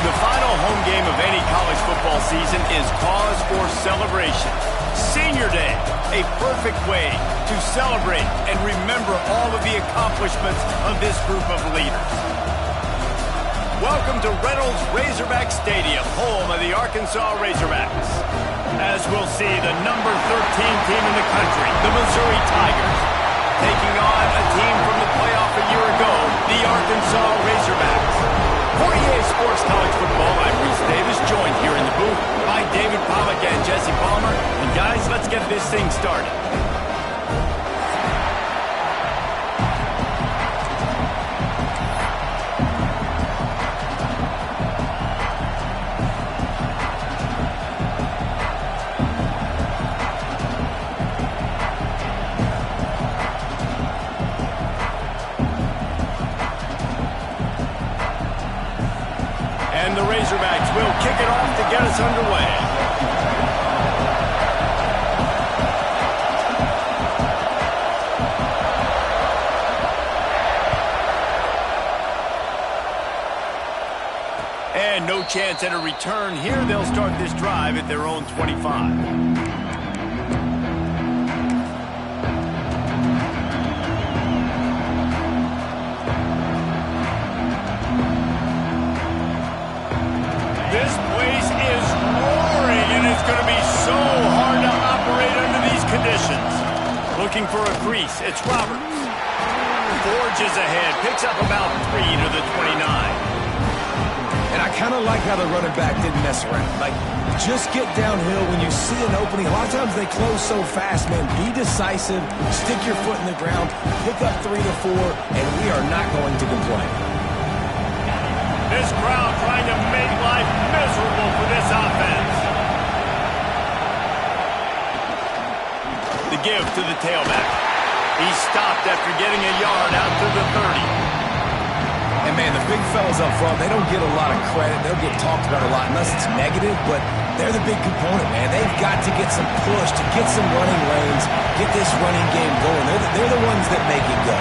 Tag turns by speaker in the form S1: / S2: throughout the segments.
S1: The final home game of any college football season is cause for celebration. Senior Day, a perfect way to celebrate and remember all of the accomplishments of this group of leaders. Welcome to Reynolds Razorback Stadium, home of the Arkansas Razorbacks. As we'll see, the number 13 team in the country, the Missouri Tigers, taking on a team from the playoff a year ago, the Arkansas Razorbacks. For EA Sports College Football, I'm Reese Davis, joined here in the booth by David Pollock and Jesse Palmer. And guys, let's get this thing started. And the Razorbacks will kick it off to get us underway. And no chance at a return here. They'll start this drive at their own 25. This place is roaring, and it's going to be so hard to operate under these conditions. Looking for a crease. It's Roberts. Forges ahead. Picks up about 3 to the 29.
S2: And I kind of like how the running back didn't mess around. Like, just get downhill when you see an opening. A lot of times they close so fast, man. Be decisive. Stick your foot in the ground. Pick up 3 to 4, and we are not going to complain.
S1: This crowd trying to make life miserable for this offense. The give to the tailback. He stopped after getting a yard out to the 30.
S2: And, man, the big fellas up front, they don't get a lot of credit. They'll get talked about a lot unless it's negative, but they're the big component, man. They've got to get some push, to get some running lanes, get this running game going. They're the ones that make it go.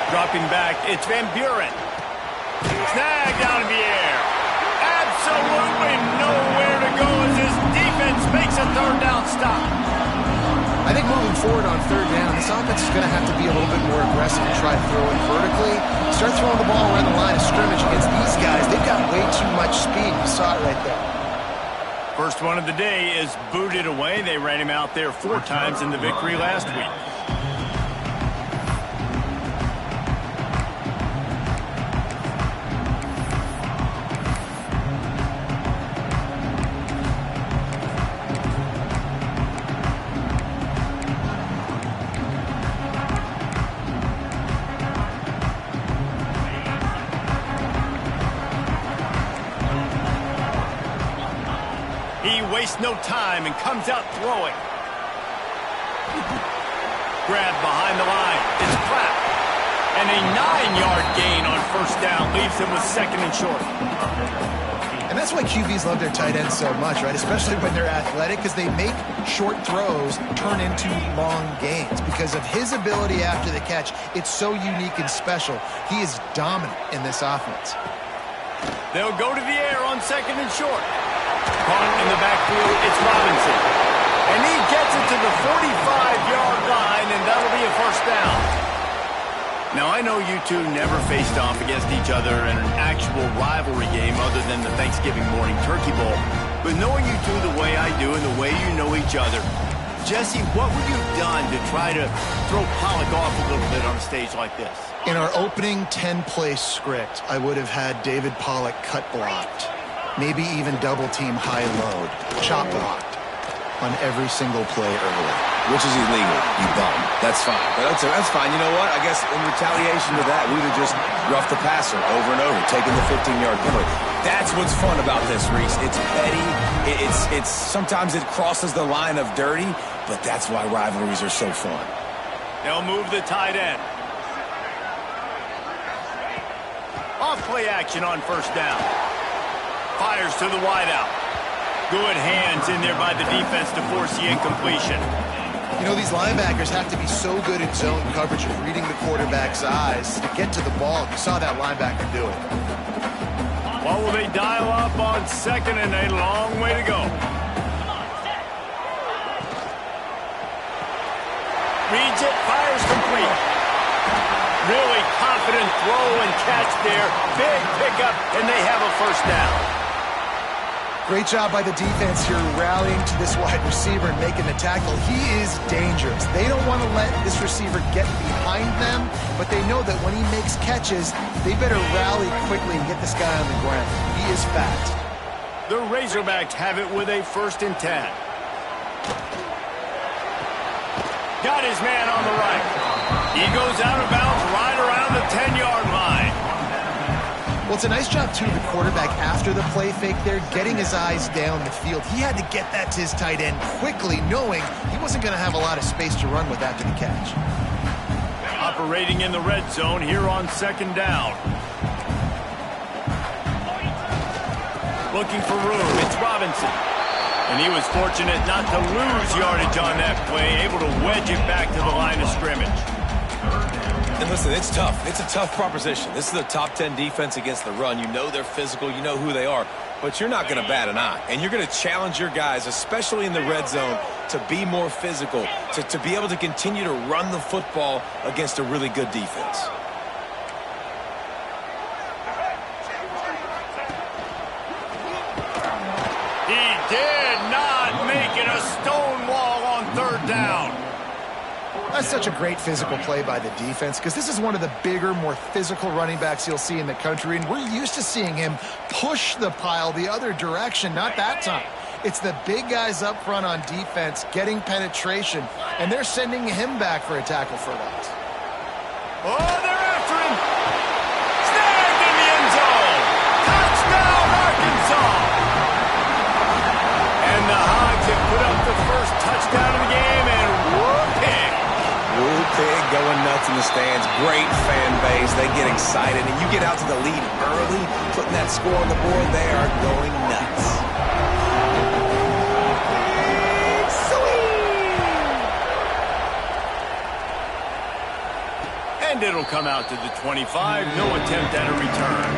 S1: Dropping back, it's Van Buren. Snagged out of the air. Absolutely nowhere to go as his defense makes a third down stop.
S3: I think moving forward on third down, this offense is going to have to be a little bit more aggressive and try to throw it vertically. Start throwing the ball around the line of scrimmage against these guys. They've got way too much speed. You saw it right there.
S1: First one of the day is booted away. They ran him out there 4 times in the victory last week. He wastes no time and comes out throwing. Grab behind the line. It's Pratt. And a 9-yard gain on first down leaves him with 2nd and short.
S3: And that's why QBs love their tight ends so much, right? Especially when they're athletic, because they make short throws turn into long gains. Because of his ability after the catch, it's so unique and special. He is dominant in this offense.
S1: They'll go to the air on 2nd and short. Caught in the backfield, it's Robinson. And he gets it to the 45-yard line, and that'll be a first down. Now, I know you two never faced off against each other in an actual rivalry game other than the Thanksgiving morning Turkey Bowl. But knowing you two the way I do and the way you know each other, Jesse, what would you have done to try to throw Pollock off a little bit on a stage like this?
S3: In our opening 10-play script, I would have had David Pollock cut blocked. Maybe even double-team high-load, chop blocked on every single play early.
S2: Which is illegal, you bum. That's fine. But that's fine. You know what? I guess in retaliation to that, we'd have just roughed the passer over and over, taking the 15-yard penalty. That's what's fun about this, Reese. It's petty. It's sometimes it crosses the line of dirty, but that's why rivalries are so fun.
S1: They'll move the tight end. Off play action on first down. Fires to the wideout. Good hands in there by the defense to force the incompletion.
S3: You know, these linebackers have to be so good in zone coverage of reading the quarterback's eyes to get to the ball. You saw that linebacker do it.
S1: What will they dial up on second and a long way to go? Reads it, fires complete. Really confident throw and catch there. Big pickup, and they have a first down.
S3: Great job by the defense here rallying to this wide receiver and making the tackle. He is dangerous. They don't want to let this receiver get behind them, but they know that when he makes catches, they better rally quickly and get this guy on the ground. He is fast.
S1: The Razorbacks have it with a 1st and 10. Got his man on the right. He goes out of bounds right around the 10-yard line.
S3: Well, it's a nice job, too, the quarterback after the play fake there, getting his eyes down the field. He had to get that to his tight end quickly, knowing he wasn't going to have a lot of space to run with after the catch.
S1: Operating in the red zone here on 2nd down. Looking for room. It's Robinson. And he was fortunate not to lose yardage on that play, able to wedge it back to the line of scrimmage.
S2: And listen, it's tough. It's a tough proposition. This is a top 10 defense against the run. You know they're physical. You know who they are. But you're not going to bat an eye. And you're going to challenge your guys, especially in the red zone, to be more physical, to be able to continue to run the football against a really good defense.
S1: He did not make it a stone wall on 3rd down.
S3: That's such a great physical play by the defense because this is one of the bigger, more physical running backs you'll see in the country, and we're used to seeing him push the pile the other direction. Not that time. It's the big guys up front on defense getting penetration, and they're sending him back for a tackle for loss.
S1: Oh, they're after him. Snagged in the end zone. Touchdown, Arkansas. And the Hogs have put up the first touchdown of the game, and whoop-pig.
S2: Woo-pig going nuts in the stands. Great fan base. They get excited, and you get out to the lead early, putting that score on the board. They are going nuts.
S1: And it'll come out to the 25. No attempt at a return.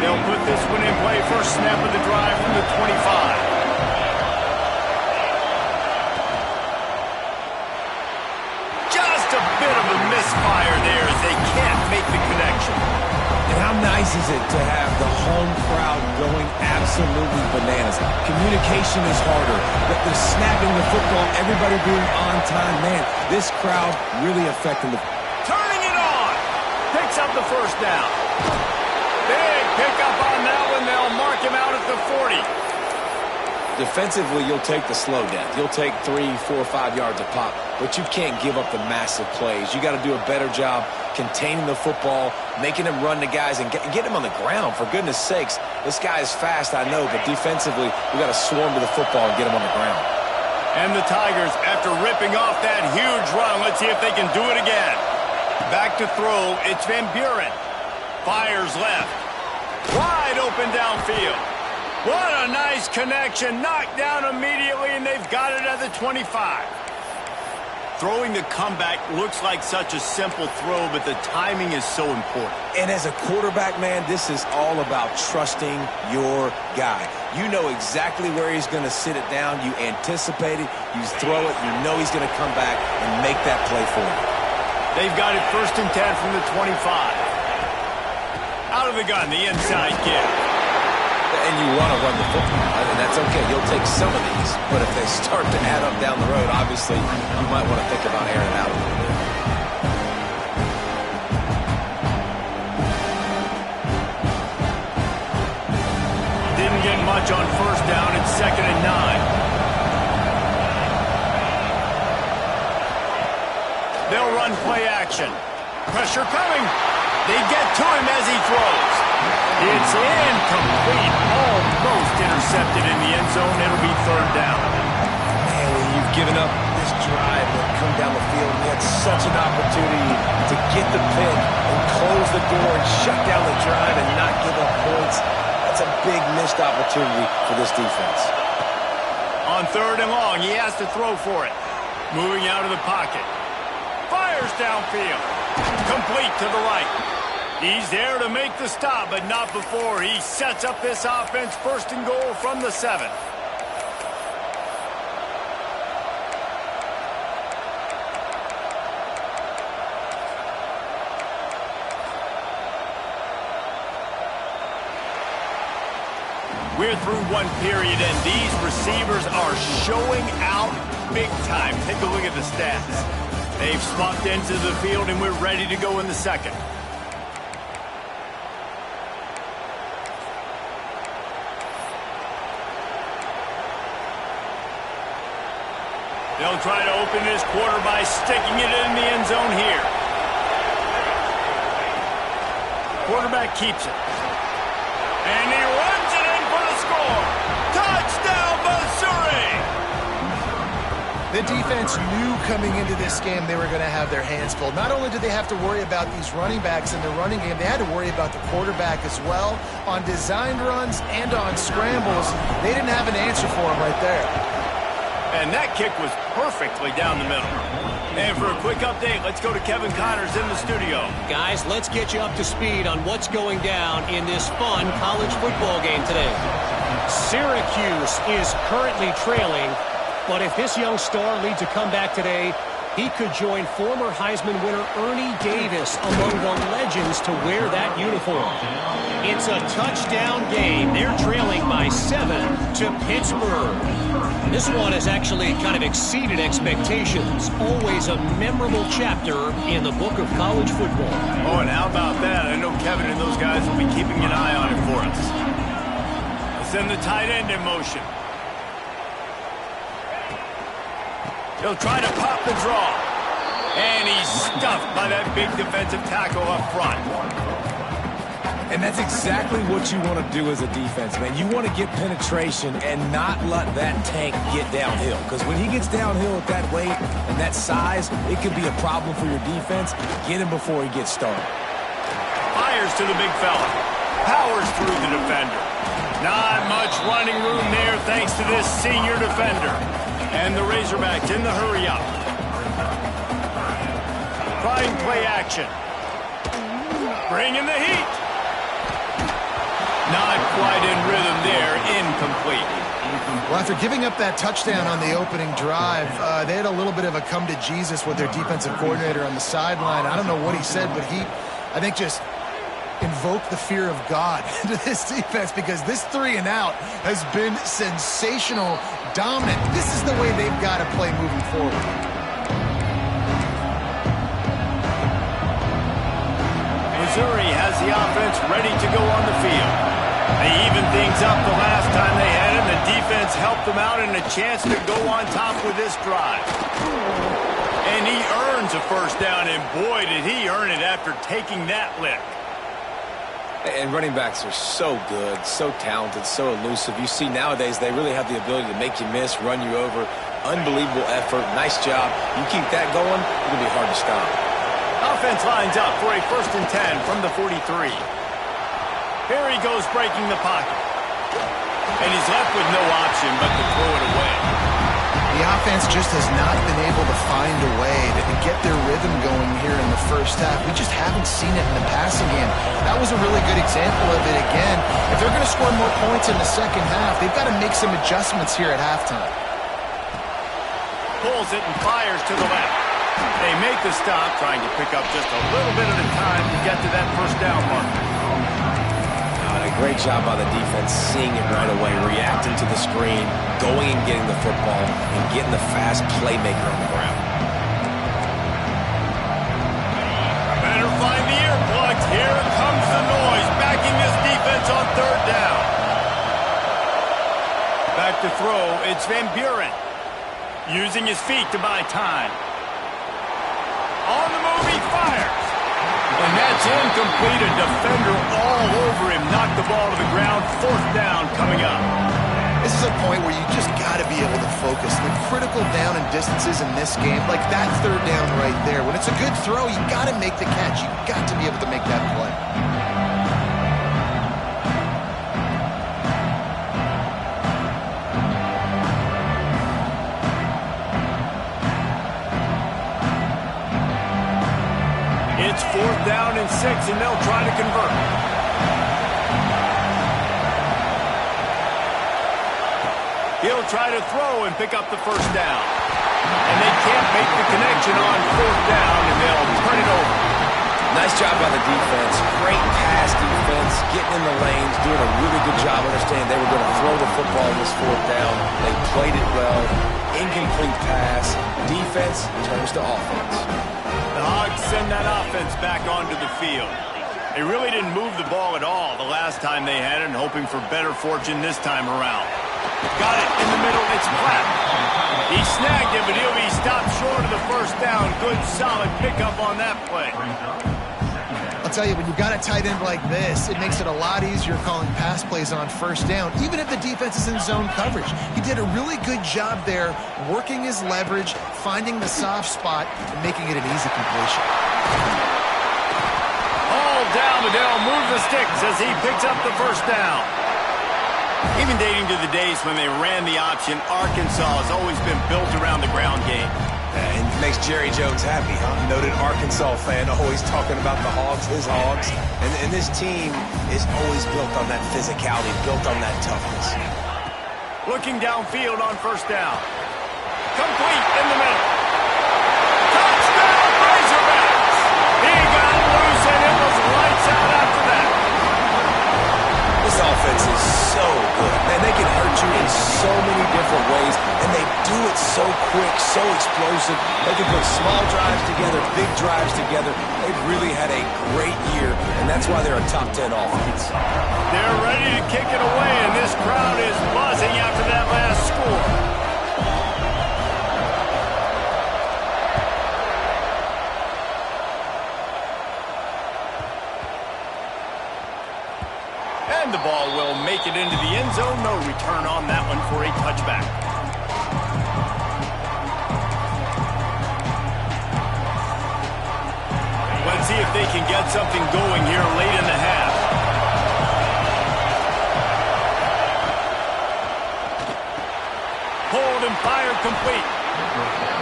S1: They'll put this one in play. First snap of the drive from the 25. A bit of a misfire there as they can't make the connection.
S2: And how nice is it to have the home crowd going absolutely bananas? Communication is harder, but the snapping the football, everybody being on time, man, this crowd really affecting the...
S1: Turning it on! Picks up the first down. Big pickup on that one. They'll mark him out at the 40.
S2: Defensively, you'll take the slow death. You'll take 3, 4, 5 yards a pop, but you can't give up the massive plays. You got to do a better job containing the football, making them run the guys, and get them on the ground. For goodness sakes, this guy is fast, I know, but defensively, we got to swarm to the football and get him on the ground.
S1: And the Tigers, after ripping off that huge run, let's see if they can do it again. Back to throw, it's Van Buren. Fires left. Wide open downfield. What a nice connection. Knocked down immediately, and they've got it at the 25. Throwing the comeback looks like such a simple throw, but the timing is so important.
S2: And as a quarterback, man, this is all about trusting your guy. You know exactly where he's going to sit it down. You anticipate it. You throw it. You know he's going to come back and make that play for you.
S1: They've got it 1st and 10 from the 25. Out of the gun, the inside kick.
S2: And you want to run the football, and that's okay. You'll take some of these, but if they start to add up down the road, obviously, you might want to think about airing it out a little bit.
S1: Didn't get much on 1st down. It's 2nd and 9. They'll run play action. Pressure coming. They get to him as he throws. It's incomplete. Oh, intercepted in the end zone. It'll be third down.
S2: Man, when you've given up this drive and come down the field, you had such an opportunity to get the pick and close the door and shut down the drive and not give up points. That's a big missed opportunity for this defense.
S1: On third and long, he has to throw for it. Moving out of the pocket. Fires downfield. Complete to the right. He's there to make the stop, but not before he sets up this offense first and goal from the 7. We're through one period, and these receivers are showing out big time. Take a look at the stats. They've swapped into the field, and we're ready to go in the second. They'll try to open this quarter by sticking it in the end zone here. Quarterback keeps it. And he runs it in for the score. Touchdown, Missouri!
S3: The defense knew coming into this game they were going to have their hands full. Not only did they have to worry about these running backs in the running game, they had to worry about the quarterback as well. On designed runs and on scrambles, they didn't have an answer for him right there.
S1: And that kick was perfectly down the middle. And for a quick update, let's go to Kevin Connors in the studio.
S4: Guys, let's get you up to speed on what's going down in this fun college football game today. Syracuse is currently trailing, but if this young star leads a comeback today, he could join former Heisman winner Ernie Davis among the legends to wear that uniform. It's a touchdown game. They're trailing by 7 to Pittsburgh. This one has actually kind of exceeded expectations. Always a memorable chapter in the book of college football.
S1: Oh, and how about that? I know Kevin and those guys will be keeping an eye on it for us. Let's send the tight end in motion. He'll try to pop the draw. And he's stuffed by that big defensive tackle up front.
S2: And that's exactly what you want to do as a defense, man. You want to get penetration and not let that tank get downhill. Because when he gets downhill at that weight and that size, it could be a problem for your defense. Get him before he gets started.
S1: Fires to the big fella. Powers through the defender. Not much running room there thanks to this senior defender. And the Razorbacks in the hurry up. Trying play action. Bringing the heat. Not quite in rhythm there. Incomplete.
S3: Well, after giving up that touchdown on the opening drive, they had a little bit of a come to Jesus with their defensive coordinator on the sideline. I don't know what he said, but he, I think, just invoked the fear of God into this defense because this 3 and out has been sensational, dominant. This is the way they've got to play moving forward.
S1: Missouri has the offense ready to go on the field. They evened things up the last time they had him. The defense helped them out and a chance to go on top with this drive. And he earns a first down, and boy, did he earn it after taking that lick.
S2: And running backs are so good, so talented, so elusive. You see nowadays they really have the ability to make you miss, run you over. Unbelievable effort. Nice job. You keep that going, it'll be hard to stop.
S1: Offense lines up for a 1st and 10 from the 43. Here he goes breaking the pocket. And he's left with no option but to throw it away.
S3: The offense just has not been able to find a way to get their rhythm going here in the first half. We just haven't seen it in the passing game. That was a really good example of it again. If they're going to score more points in the second half, they've got to make some adjustments here at halftime.
S1: Pulls it and fires to the left. They make the stop, trying to pick up just a little bit at a time to get to that first down mark.
S2: A great job by the defense, seeing it right away, reacting to the screen, going and getting the football, and getting the fast playmaker on the ground.
S1: Better find the earplugs. Here comes the noise, backing this defense on 3rd down. Back to throw, it's Van Buren, using his feet to buy time. On the move, he fires. And that's incomplete. A defender all over him. Knocked the ball to the ground. 4th down coming up.
S3: distances in this game, like that third down right there. When it's a good throw, you got to make the catch. You got to be able to make that play.
S1: It's 4th down and 6, and they'll try to convert. He'll try to throw and pick up the first down. And they can't make the connection on 4th down, and they'll turn it over.
S2: Nice job by the defense. Great pass defense, getting in the lanes, doing a really good job understanding they were going to throw the football in this 4th down. They played it well. Incomplete pass. Defense turns to offense.
S1: The Hogs send that offense back onto the field. They really didn't move the ball at all the last time they had it, and hoping for better fortune this time around. Got it in the middle. It's Platt. He snagged it, but he'll be stopped short of the first down. Good, solid pickup on that play.
S3: I'll tell you, when you've got a tight end like this, it makes it a lot easier calling pass plays on first down, even if the defense is in zone coverage. He did a really good job there, working his leverage, finding the soft spot, and making it an easy completion.
S1: All down, but they'll move the sticks as he picks up the first down. Even dating to the days when they ran the option, Arkansas has always been built around the ground game.
S2: And it makes Jerry Jones happy, huh? Noted Arkansas fan, always talking about the Hogs, his Hogs. And this team is always built on that physicality, built on that toughness.
S1: Looking downfield on first down. Complete in the middle. Touchdown, Razorbacks! He got loose, and it was lights out after that.
S2: This offense is so good. Man, they can hurt you in so many different ways, and they do it so quick, so explosive. They can put small drives together, big drives together. They've really had a great year, and that's why they're a top 10 offense.
S1: They're ready to kick it away, and this crowd is buzzing after that last score. And the ball will make it into the end zone. No return on that one for a touchback. Let's see if they can get something going here late in the half. Hold and fire complete.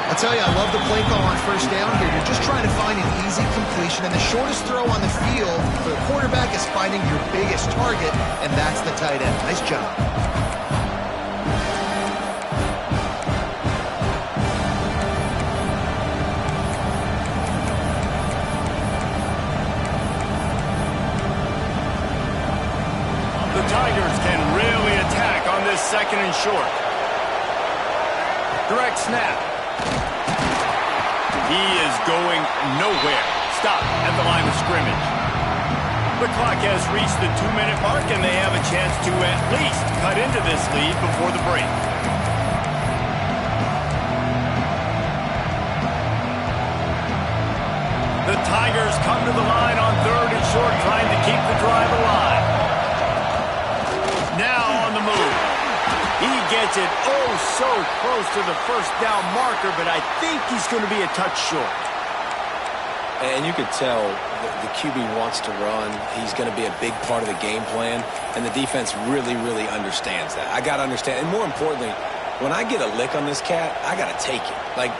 S3: I'll tell you, I love the play call on first down here. You're just trying to find an easy completion, and the shortest throw on the field for the quarterback is finding your biggest target, and that's the tight end. Nice job.
S1: The Tigers can really attack on this 2nd and short. Direct snap. He is going nowhere. Stop at the line of scrimmage. The clock has reached the 2-minute mark, and they have a chance to at least cut into this lead before the break. The Tigers come to the line on 3rd and short, trying to keep the drive alive. Now on the move. He gets it so close to the first down marker, but I think he's going to be a touch short.
S2: And you could tell the QB wants to run. He's going to be a big part of the game plan, and the defense really, really understands that. I got to understand, and more importantly, when I get a lick on this cat, I got to take it. Like,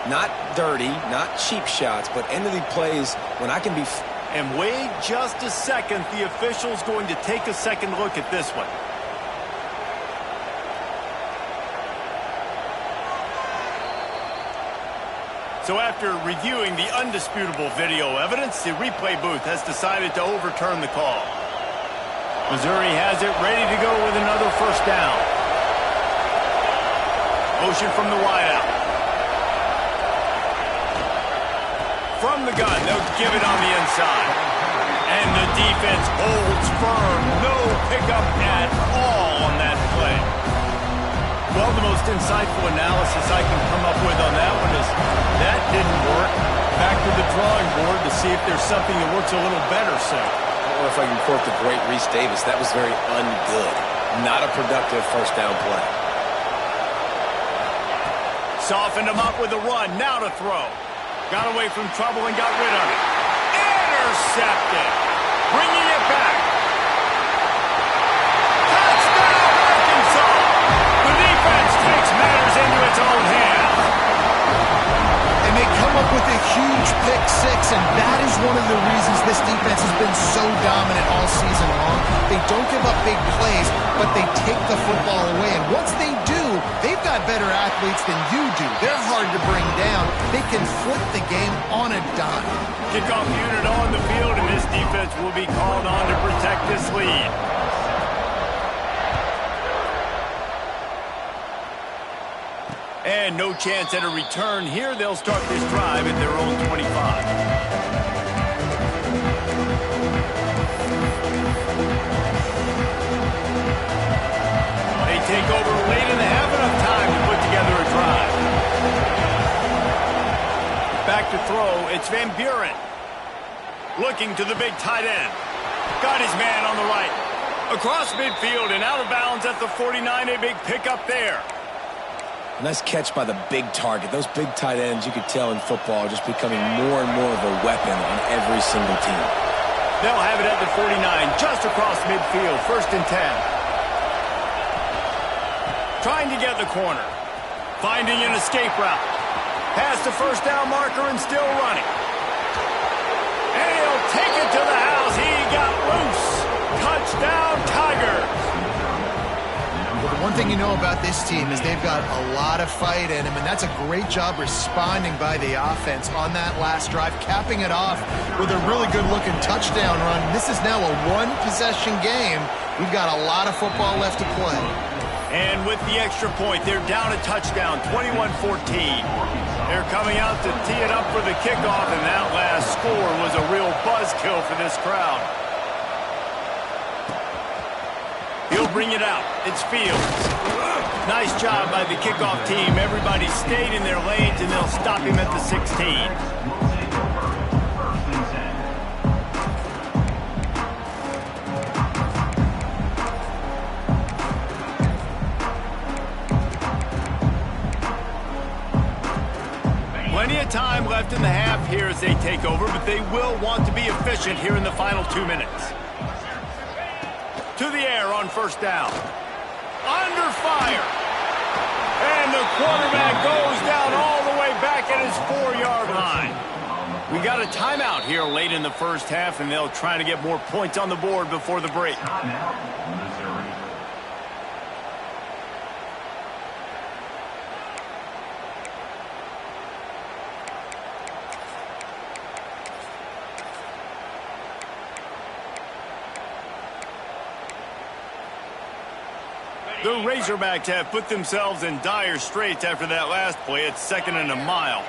S2: not dirty, not cheap shots, but end of the plays when I can be...
S1: And wait just a second. The official's going to take a second look at this one. So after reviewing the undisputable video evidence, the replay booth has decided to overturn the call. Missouri has it ready to go with another first down. Motion from the wideout. From the gun, they'll give it on the inside. And the defense holds firm. No pickup at all on that play. Well, the most insightful analysis I can come up with on that one is that didn't work. Back to the drawing board to see if there's something that works a little better, so.
S2: Or if I can quote the great Reese Davis, that was very ungood. Not a productive first down play.
S1: Softened him up with a run. Now to throw. Got away from trouble and got rid of it. Intercepted. Bringing it back. Touchdown, Arkansas. The defense takes matters into its own hands.
S3: And they come up with a huge pick six, and that is one of the reasons this defense has been so dominant all season long. They don't give up big plays, but they take the football away. And once they do, they've got better athletes than you do. They're hard to bring down. They can flip the game on a dime.
S1: Kickoff unit on the field, and this defense will be called on to protect this lead. And no chance at a return here. They'll start this drive at their own 25. They take over late and they have enough time to put together a drive. Back to throw, it's Van Buren. Looking to the big tight end. Got his man on the right. Across midfield and out of bounds at the 49, a big pickup there.
S2: Nice catch by the big target. Those big tight ends, you could tell in football, are just becoming more and more of a weapon on every single team.
S1: They'll have it at the 49, just across midfield, 1st and 10. Trying to get the corner. Finding an escape route. Past the first down marker and still running. And he'll take it to the house. He got loose. Touchdown, Tigers.
S3: The one thing you know about this team is they've got a lot of fight in them, and that's a great job responding by the offense on that last drive, capping it off with a really good-looking touchdown run. This is now a one-possession game. We've got a lot of football left to play.
S1: And with the extra point, they're down a touchdown, 21-14. They're coming out to tee it up for the kickoff, and that last score was a real buzzkill for this crowd. He'll bring it out. It's Fields. Nice job by the kickoff team. Everybody stayed in their lanes, and they'll stop him at the 16. Plenty of time left in the half here as they take over, but they will want to be efficient here in the final 2 minutes. To the air on 1st down. Under fire. And the quarterback goes down all the way back at his 4-yard line. We got a timeout here late in the first half, and they'll try to get more points on the board before the break. The Razorbacks have put themselves in dire straits after that last play. It's 2nd and a mile.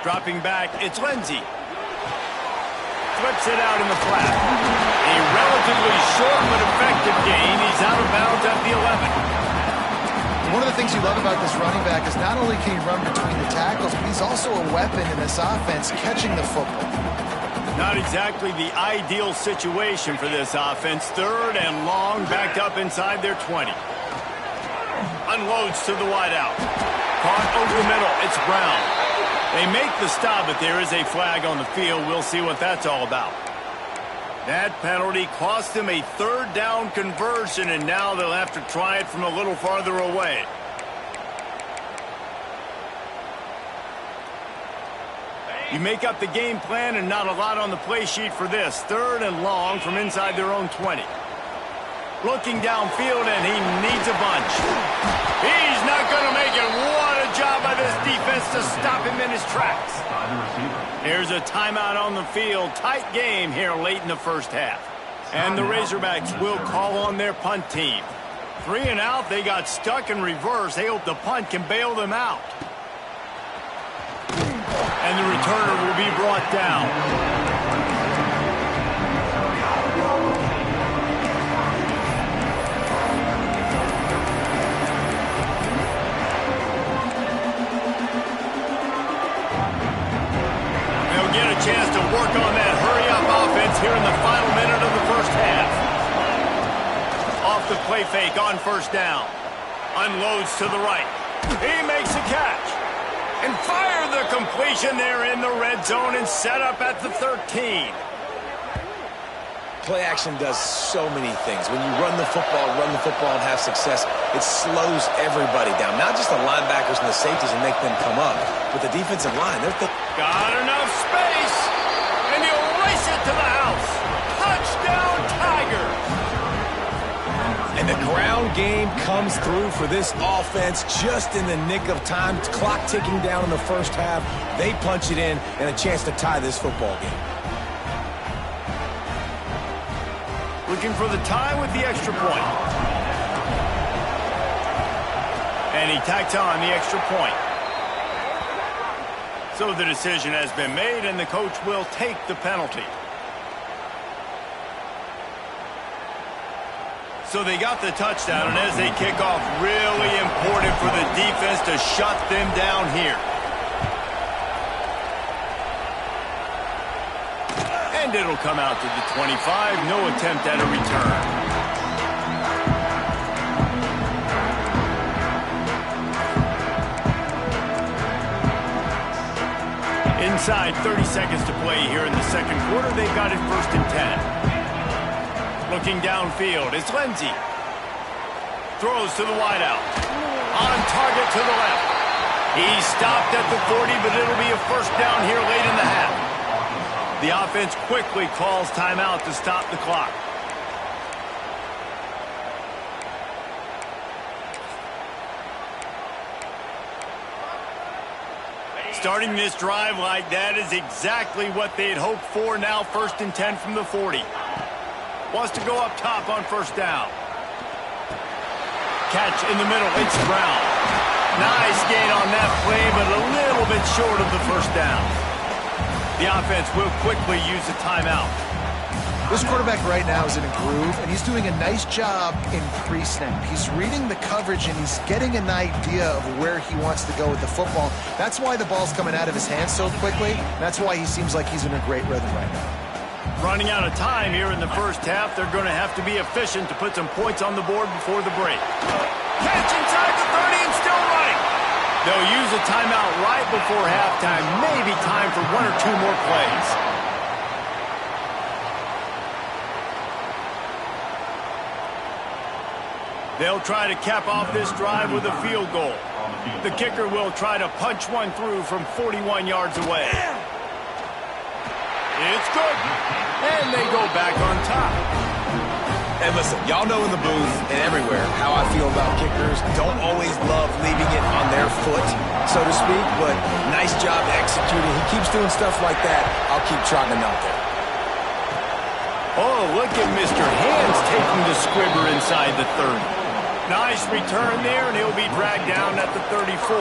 S1: Dropping back, it's Lindsey. Flips it out in the flat. A relatively short but effective gain. He's out of bounds at the 11.
S3: One of the things you love about this running back is not only can he run between the tackles, but he's also a weapon in this offense, catching the football.
S1: Not exactly the ideal situation for this offense. 3rd and long, backed up inside their 20. Unloads to the wideout. Caught over the middle. It's Brown. They make the stop, but there is a flag on the field. We'll see what that's all about. That penalty cost them a 3rd down conversion, and now they'll have to try it from a little farther away. You make up the game plan and not a lot on the play sheet for this. 3rd and long from inside their own 20. Looking downfield, and he needs a bunch. He's not going to make it. What a job by this defense to stop him in his tracks. Here's a timeout on the field. Tight game here late in the first half. And the Razorbacks will call on their punt team. 3 and out. They got stuck in reverse. They hope the punt can bail them out. And the returner will be brought down. They'll get a chance to work on that hurry-up offense here in the final minute of the first half. Off the play fake on 1st down. Unloads to the right. He makes a catch. And fire the completion there in the red zone and set up at the 13.
S2: Play action does so many things. When you run the football and have success, it slows everybody down. Not just the linebackers and the safeties and make them come up, but the defensive line.
S1: Got enough space, and he'll race it to the house. Touchdown, Tigers!
S2: And the ground game comes through for this offense just in the nick of time. Clock ticking down in the first half. They punch it in and a chance to tie this football game.
S1: Looking for the tie with the extra point. And he tacks on the extra point. So the decision has been made, and the coach will take the penalty. So they got the touchdown, and as they kick off, really important for the defense to shut them down here. And it'll come out to the 25. No attempt at a return. Inside 30 seconds to play here in the second quarter. They've got it 1st and 10. Looking downfield, it's Ncaa. Throws to the wideout. On target to the left. He stopped at the 40, but it'll be a first down here late in the half. The offense quickly calls timeout to stop the clock. Starting this drive like that is exactly what they'd hoped for. Now 1st and 10 from the 40. Wants to go up top on first down. Catch in the middle. It's Brown. Nice gain on that play, but a little bit short of the first down. The offense will quickly use a timeout.
S3: This quarterback right now is in a groove, and he's doing a nice job in pre-snap. He's reading the coverage, and he's getting an idea of where he wants to go with the football. That's why the ball's coming out of his hands so quickly. That's why he seems like he's in a great rhythm right now.
S1: Running out of time here in the first half, they're going to have to be efficient to put some points on the board before the break. Catch inside the 30 and still running. They'll use a timeout right before halftime. Maybe time for 1 or 2 more plays. They'll try to cap off this drive with a field goal. The kicker will try to punch one through from 41 yards away. It's good. And they go back on top.
S2: And listen, y'all know in the booth and everywhere how I feel about kickers. Don't always love leaving it on their foot, so to speak, but nice job executing. He keeps doing stuff like that. I'll keep trotting him out there.
S1: Oh, look at Mr. Hands taking the squibber inside the 30. Nice return there, and he'll be dragged down at the 34.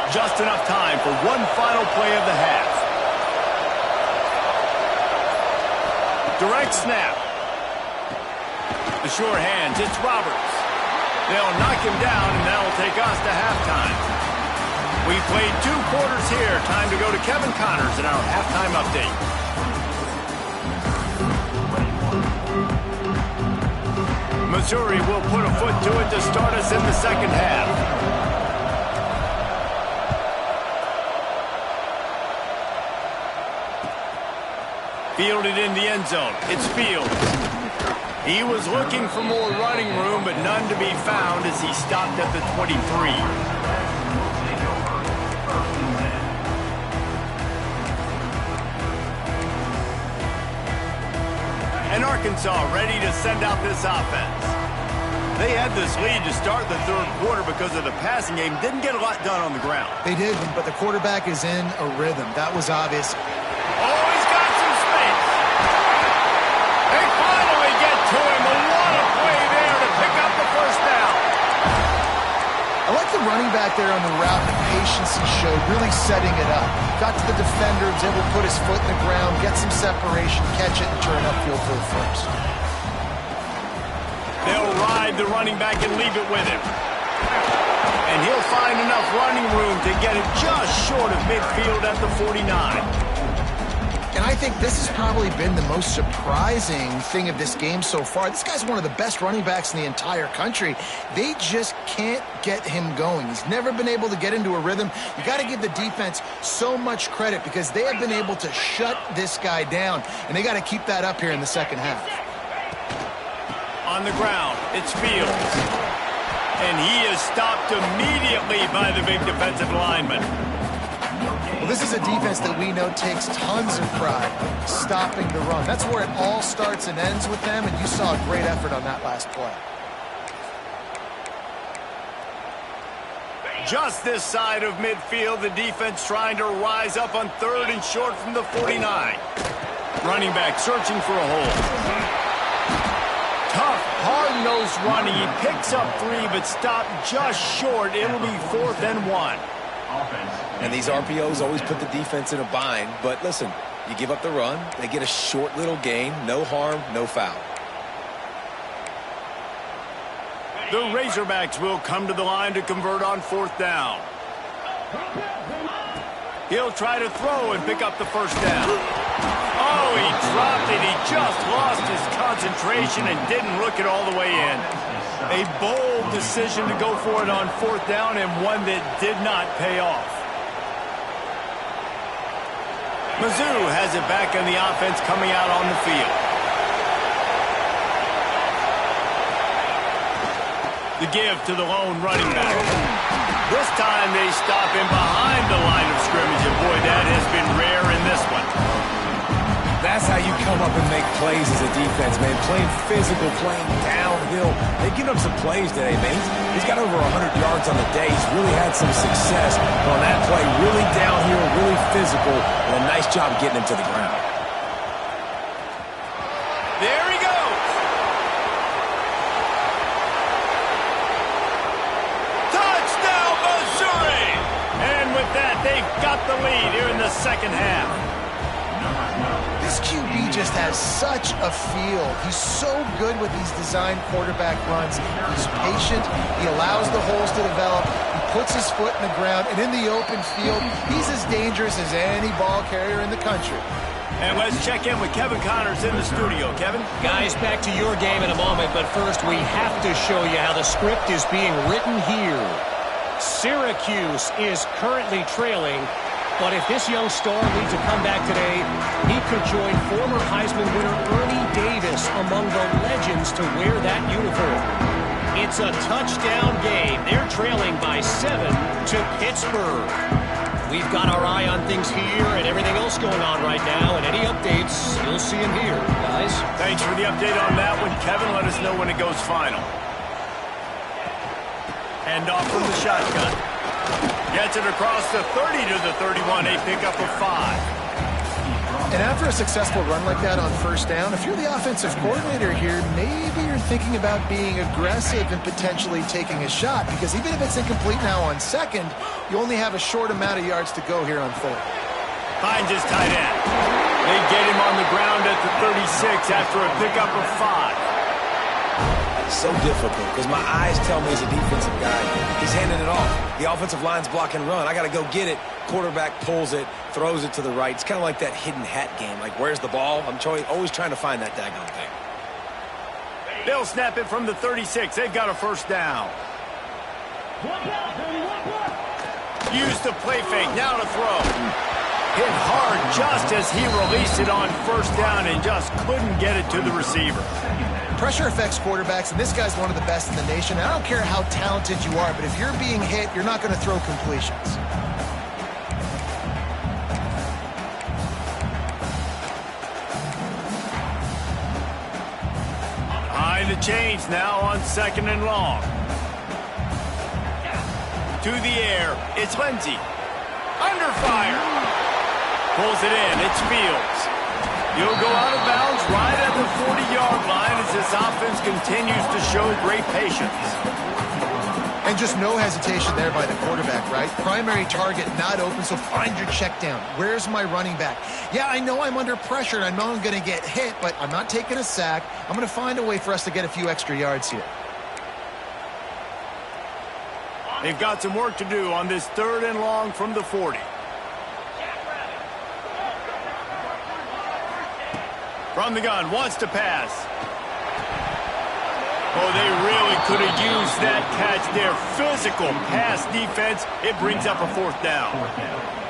S1: Just enough time for one final play of the half. Direct snap. The sure hands, it's Roberts. They'll knock him down, and that'll take us to halftime. We've played 2 quarters here. Time to go to Kevin Connors in our halftime update. Missouri will put a foot to it to start us in the second half. Fielded in the end zone. It's Fields. He was looking for more running room, but none to be found as he stopped at the 23. And Arkansas ready to send out this offense. They had this lead to start the third quarter because of the passing game. Didn't get a lot done on the ground.
S3: They did, but the quarterback is in a rhythm. That was obvious.
S1: Oh, he's got some space. They finally get to him. A lot of play there to pick up the first down.
S3: I like the running back there on the route, the patience he showed, really setting it up. Got to the defender, was able to put his foot in the ground, get some separation, catch it, and turn upfield for the first.
S1: They'll ride the running back and leave it with him. And he'll find enough running room to get it just short of midfield at the 49.
S3: And I think this has probably been the most surprising thing of this game so far. This guy's one of the best running backs in the entire country. They just can't get him going. He's never been able to get into a rhythm. You got to give the defense so much credit because they have been able to shut this guy down, and they got to keep that up here in the second half.
S1: On the ground, it's Fields. And he is stopped immediately by the big defensive lineman.
S3: Well, this is a defense that we know takes tons of pride stopping the run. That's where it all starts and ends with them, and you saw a great effort on that last play.
S1: Just this side of midfield, the defense trying to rise up on 3rd and short from the 49. Running back searching for a hole. Tough, hard-nosed running. He picks up 3, but stopped just short. It'll be 4th and 1.
S2: And these RPOs always put the defense in a bind. But listen, you give up the run, they get a short little gain. No harm, no foul.
S1: The Razorbacks will come to the line to convert on 4th down. He'll try to throw and pick up the first down. Oh, he dropped it. He just lost his concentration and didn't look it all the way in. A bold decision to go for it on 4th down and one that did not pay off. Mizzou has it back on the offense coming out on the field. The give to the lone running back. This time they stop him behind the line of scrimmage, and boy, that has been rare in this one.
S2: That's how you come up and make plays as a defense, man. Playing physical, playing downhill. They've given up some plays today, man. He's got over 100 yards on the day. He's really had some success on that play. Really downhill, really physical, and a nice job getting him to the ground.
S1: There he goes. Touchdown, Missouri! And with that, they've got the lead here in the second half.
S3: This QB just has such a feel. He's so good with these design quarterback runs. He's patient. He allows the holes to develop. He puts his foot in the ground. And in the open field, he's as dangerous as any ball carrier in the country.
S1: And let's check in with Kevin Connors in the studio. Kevin?
S4: Guys, back to your game in a moment, but first we have to show you how the script is being written here. Syracuse is currently trailing, but if this young star leads a comeback today, he could join former Heisman winner Ernie Davis among the legends to wear that uniform. It's a touchdown game. They're trailing by 7 to Pittsburgh. We've got our eye on things here and everything else going on right now, and any updates, you'll see them here, guys.
S1: Thanks for the update on that one, Kevin. Let us know when it goes final. Hand off from the shotgun. Gets it across the 30 to the 31, a pickup of 5.
S3: And after a successful run like that on 1st down, if you're the offensive coordinator here, maybe you're thinking about being aggressive and potentially taking a shot, because even if it's incomplete now on 2nd, you only have a short amount of yards to go here on 3rd.
S1: Finds his tight end. They get him on the ground at the 36 after a pickup of 5.
S2: So difficult because my eyes tell me as a defensive guy, he's handing it off. The offensive line's block and run. I got to go get it. Quarterback pulls it, throws it to the right. It's kind of like that hidden hat game. Like, where's the ball? I'm always trying to find that daggone thing.
S1: They'll snap it from the 36. They've got a 1st down. Use the play fake. Now to throw. Hit hard just as he released it on 1st down and just couldn't get it to the receiver.
S3: Pressure affects quarterbacks, and this guy's one of the best in the nation. I don't care how talented you are, but if you're being hit, you're not going to throw completions.
S1: Behind the chains now on 2nd and long. To the air, it's Lindsey. Under fire. Pulls it in, it's Fields. He'll go out of bounds right at the 40-yard line as this offense continues to show great patience.
S3: And just no hesitation there by the quarterback, right? Primary target not open, so find your check down. Where's my running back? Yeah, I know I'm under pressure, and I know I'm going to get hit, but I'm not taking a sack. I'm going to find a way for us to get a few extra yards here.
S1: They've got some work to do on this 3rd and long from the 40. From the gun, wants to pass. Oh, they really could have used that catch there. Physical pass defense. It brings up a 4th down.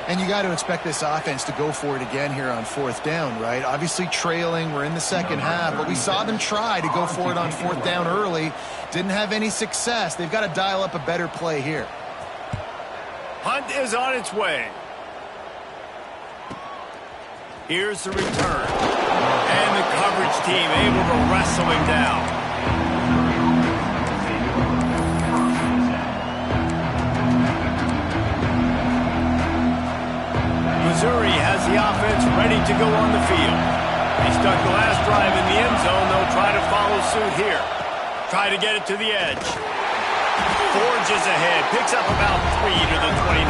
S3: And you got to expect this offense to go for it again here on 4th down, right? Obviously trailing. We're in the second half, but we saw them try to go for it on 4th down early. Didn't have any success. They've got to dial up a better play here.
S1: Hunt is on its way. Here's the return. And the coverage team able to wrestle him down. Missouri has the offense ready to go on the field. They stuck the last drive in the end zone. They'll try to follow suit here. Try to get it to the edge. Forges ahead. Picks up about 3 to the 29.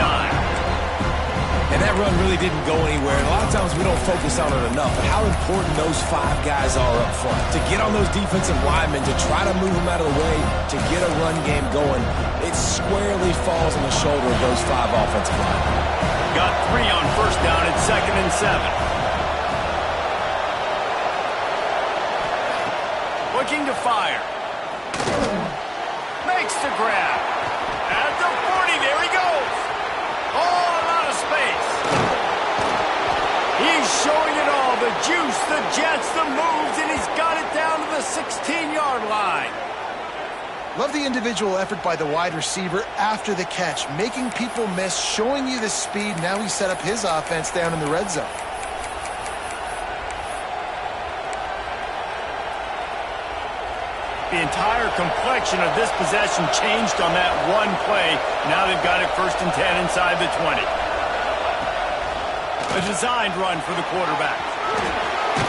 S2: And that run really didn't go anywhere. And a lot of times we don't focus on it enough. But how important those 5 guys are up front. To get on those defensive linemen, to try to move them out of the way, to get a run game going, it squarely falls on the shoulder of those 5 offensive linemen.
S1: Got 3 on 1st down at 2nd and 7. Looking to fire. Makes the grab. At the 40, there he goes. All out of space. He's showing it all. The juice, the jets, the moves, and he's got it down to the 16-yard line.
S3: Love the individual effort by the wide receiver after the catch, making people miss, showing you the speed. Now he set up his offense down in the red zone.
S1: The entire complexion of this possession changed on that one play. Now they've got it 1st and 10 inside the 20. A designed run for the quarterback.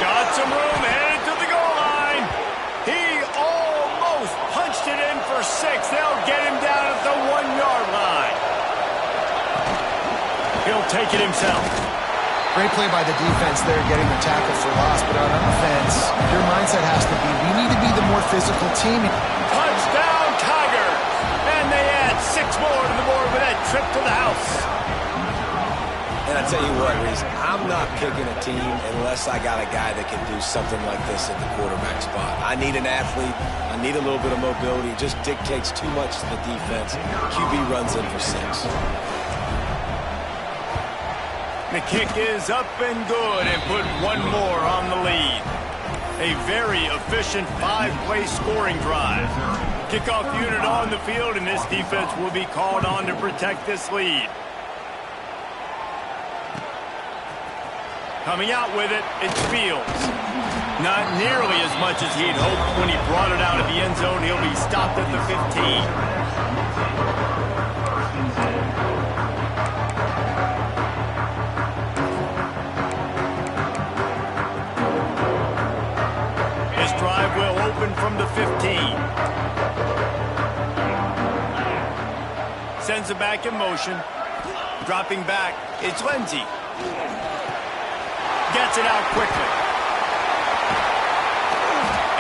S1: Got some room, headed to the goal line. He almost punched it in for 6. They'll get him down at the 1-yard line. He'll take it himself.
S3: Great play by the defense there, getting the tackle for loss. But on offense, your mindset has to be, we need to be the more physical team.
S1: Touchdown, Tigers! And they add 6 more to the board with that trip to the house.
S2: And I tell you what, Reese, I'm not picking a team unless I got a guy that can do something like this at the quarterback spot. I need an athlete. I need a little bit of mobility. It just dictates too much to the defense. QB runs in for 6.
S1: The kick is up and good and put 1 more on the lead. A very efficient 5-play scoring drive. Kickoff unit on the field, and this defense will be called on to protect this lead. Coming out with it, it's Fields. Not nearly as much as he'd hoped when he brought it out of the end zone. He'll be stopped at the 15. Drive will open from the 15. Sends it back in motion. Dropping back, it's Lindsey. Gets it out quickly.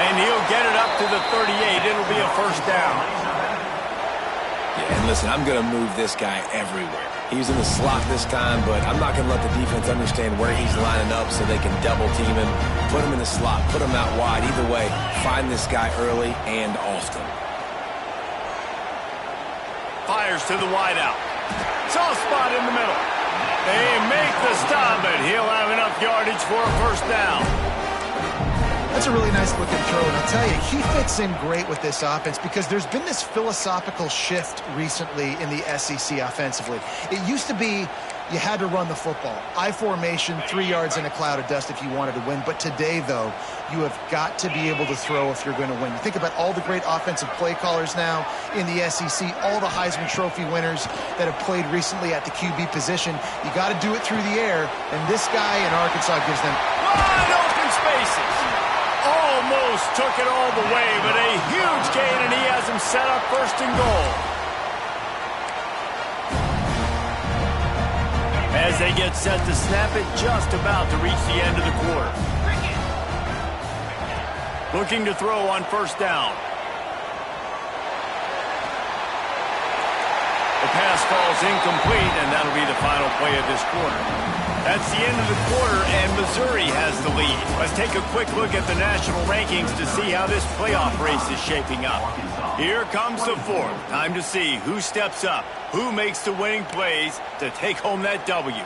S1: And he'll get it up to the 38. It'll be a 1st down.
S2: Yeah, and listen, I'm going to move this guy everywhere. He's in the slot this time, but I'm not going to let the defense understand where he's lining up so they can double team him, put him in the slot, put him out wide. Either way, find this guy early and often.
S1: Fires to the wideout. Soft spot in the middle. They make the stop, but he'll have enough yardage for a 1st down.
S3: That's a really nice looking throw, and I'll tell you, he fits in great with this offense because there's been this philosophical shift recently in the SEC offensively. It used to be you had to run the football. I formation, 3 yards in a cloud of dust if you wanted to win. But today, though, you have got to be able to throw if you're going to win. You think about all the great offensive play callers now in the SEC, all the Heisman Trophy winners that have played recently at the QB position. You got to do it through the air, and this guy in Arkansas gives them
S1: wide open spaces. Almost took it all the way, but a huge gain, and he has him set up 1st and goal. As they get set to snap it, just about to reach the end of the quarter. Looking to throw on 1st down. pass falls incomplete, and that'll be the final play of this quarter. That's the end of the quarter, and Missouri has the lead. Let's take a quick look at the national rankings to see how this playoff race is shaping up. Here comes the fourth. Time to see who steps up, who makes the winning plays to take home that W.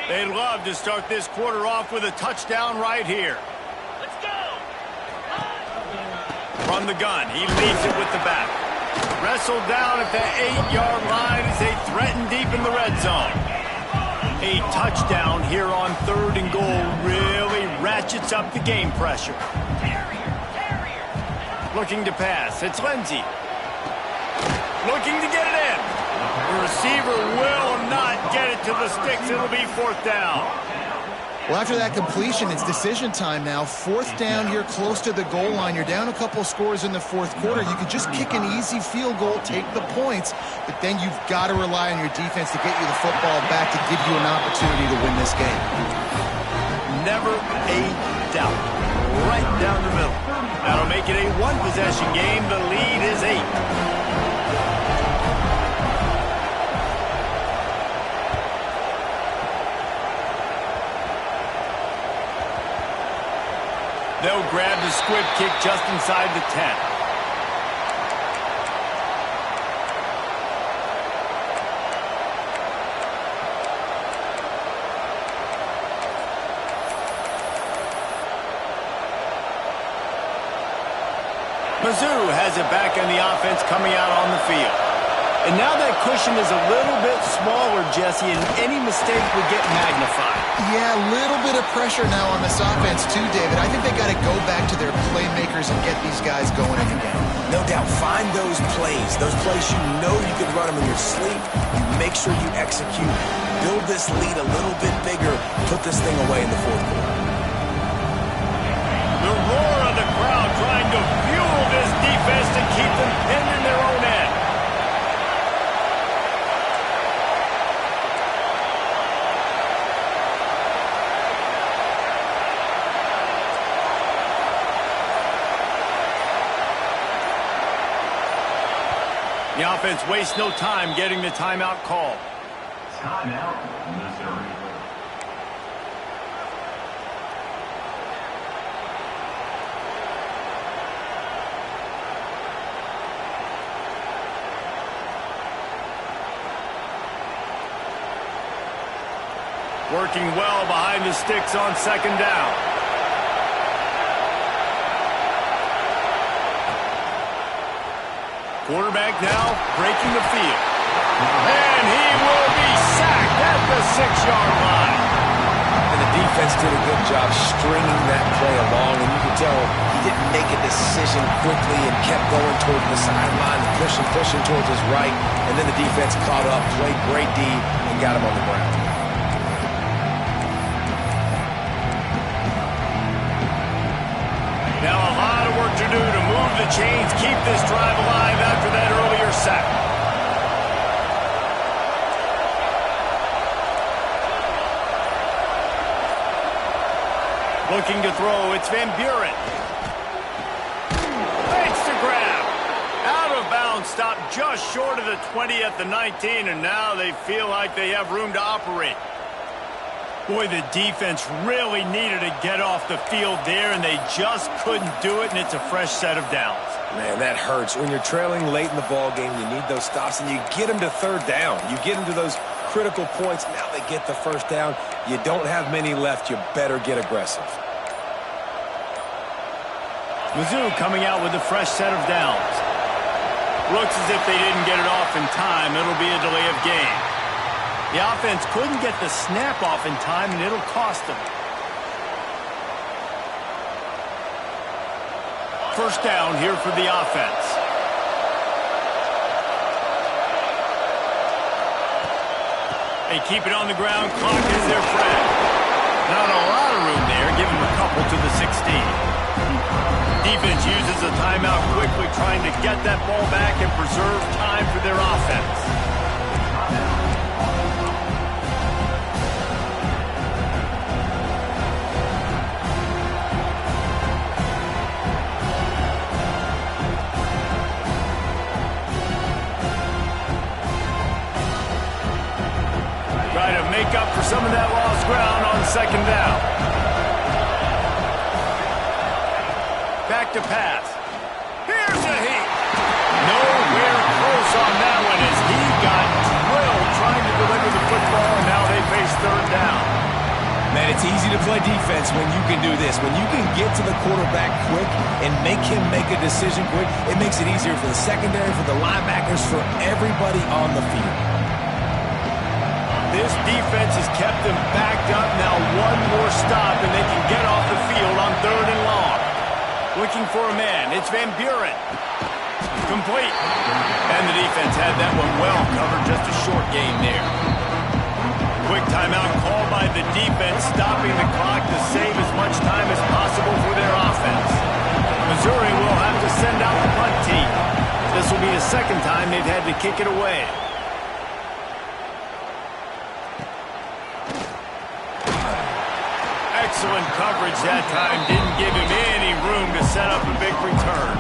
S1: They'd love to start this quarter off with a touchdown right here. Let's go! From the gun, he leads it with the back. Wrestled down at the 8-yard line as they threaten deep in the red zone. A touchdown here on 3rd and goal really ratchets up the game pressure. Looking to pass. It's Lindsey. Looking to get it in. The receiver will not get it to the sticks. It'll be 4th down.
S3: Well, after that completion, it's decision time now. 4th down here close to the goal line. You're down a couple of scores in the 4th quarter. You could just kick an easy field goal, take the points, but then you've got to rely on your defense to get you the football back to give you an opportunity to win this game.
S1: Never a doubt. Right down the middle. That'll make it a one-possession game. The lead is 8. They'll grab the squib kick just inside the 10. Mizzou has it back in the offense coming out on the field. And now that cushion is a little bit smaller, Jesse, and any mistake would get magnified.
S3: Yeah, a little bit of pressure now on this offense too, David. I think they got to go back to their playmakers and get these guys going in the game.
S2: No doubt. Find those plays you know you can run them in your sleep. You make sure you execute. Build this lead a little bit bigger. Put this thing away in the 4th quarter.
S1: The roar of the crowd trying to fuel this defense to keep them pinned in their own end. The offense wastes no time getting the timeout called.
S5: Timeout, Missouri.
S1: Working well behind the sticks on 2nd down. Quarterback now breaking the field. And he will be sacked at the 6-yard line.
S2: And the defense did a good job stringing that play along, and you could tell he didn't make a decision quickly and kept going toward the sideline, pushing towards his right, and then the defense caught up, played great D, and got him on the ground.
S1: Now a lot of work to do to move the chains, keep this drive alive after that earlier sack. Looking to throw, it's Van Buren. Makes the grab. Out of bounds, stopped just short of the 20 at the 19, and now they feel like they have room to operate. Boy, the defense really needed to get off the field there, and they just couldn't do it, and it's a fresh set of downs.
S2: Man, that hurts. When you're trailing late in the ball game, you need those stops, and you get them to 3rd down. You get them to those critical points. Now they get the 1st down. You don't have many left. You better get aggressive.
S1: Mizzou coming out with a fresh set of downs. Looks as if they didn't get it off in time. It'll be a delay of game. The offense couldn't get the snap off in time, and it'll cost them. 1st down here for the offense. They keep it on the ground. Clock is their friend. Not a lot of room there. Give them a couple to the 16. Defense uses a timeout quickly, trying to get that ball back and preserve time for their offense. some of that lost ground on second down. Back to pass. Here's a heat. Nowhere close on that one as he got drilled trying to deliver the football, and now they face third down.
S2: Man, it's easy to play defense when you can do this. When you can get to the quarterback quick and make him make a decision quick, it makes it easier for the secondary, for the linebackers, for everybody on the field.
S1: This defense has kept them backed up. Now one more stop, and they can get off the field on third and long. Looking for a man. It's Van Buren. Complete. And the defense had that one well covered. Just a short game there. Quick timeout called by the defense, stopping the clock to save as much time as possible for their offense. Missouri will have to send out the punt team. This will be the second time they've had to kick it away. Excellent coverage that time. Didn't give him any room to set up a big return.